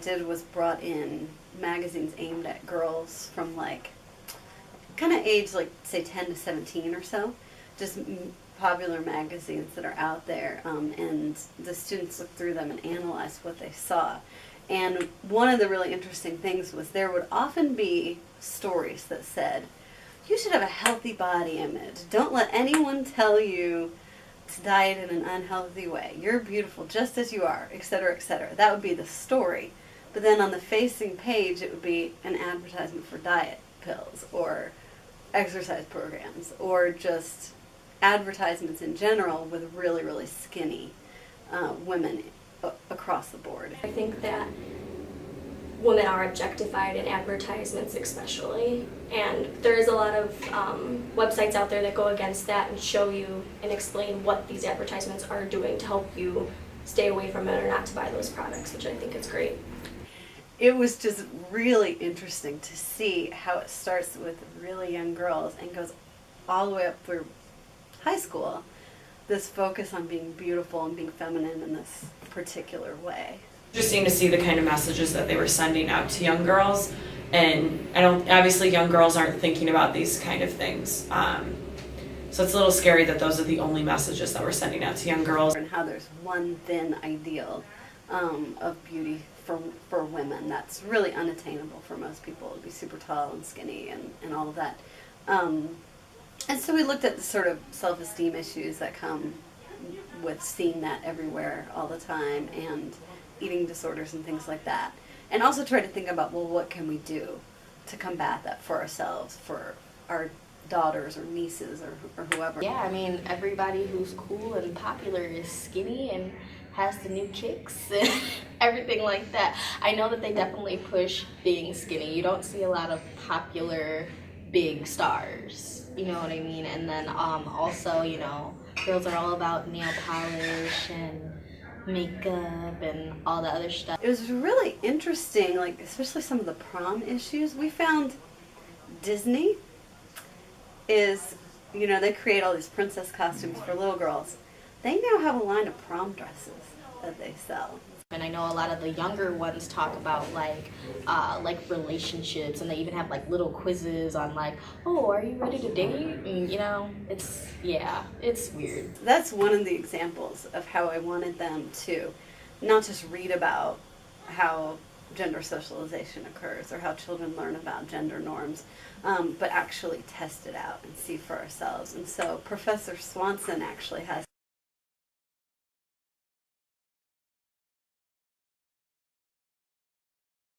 did was brought in magazines aimed at girls from like kind of age like say 10 to 17 or so, just popular magazines that are out there, and the students looked through them and analyzed what they saw. And one of the really interesting things was there would often be stories that said, you should have a healthy body image. Don't let anyone tell you to diet in an unhealthy way. You're beautiful just as you are, etc., etc. That would be the story. But then on the facing page, it would be an advertisement for diet pills or exercise programs or just advertisements in general with really, really skinny women across the board. I think that women are objectified in advertisements especially, and there is a lot of websites out there that go against that and show you and explain what these advertisements are doing to help you stay away from it or not to buy those products, which I think is great. It was just really interesting to see how it starts with really young girls and goes all the way up through high school, this focus on being beautiful and being feminine in this particular way. Interesting to see the kind of messages that they were sending out to young girls, and obviously young girls aren't thinking about these kind of things. So it's a little scary that those are the only messages that we're sending out to young girls. And how there's one thin ideal of beauty for women that's really unattainable for most people, to be super tall and skinny and all of that. And so we looked at the sort of self-esteem issues that come with seeing that everywhere all the time, and eating disorders and things like that. And also try to think about, well, what can we do to combat that for ourselves, for our daughters or nieces or whoever. Yeah, I mean, everybody who's cool and popular is skinny and has the new kicks and everything like that. I know that they definitely push being skinny. You don't see a lot of popular big stars, you know what I mean? And then also, you know, girls are all about nail polish and makeup and all the other stuff. It was really interesting, like especially some of the prom issues. We found Disney is, you know, they create all these princess costumes for little girls. They now have a line of prom dresses that they sell. And I know a lot of the younger ones talk about like relationships, and they even have like little quizzes on like, oh, are you ready to date? And you know, it's weird. That's one of the examples of how I wanted them to not just read about how gender socialization occurs or how children learn about gender norms, but actually test it out and see for ourselves. And so Professor Swanson actually has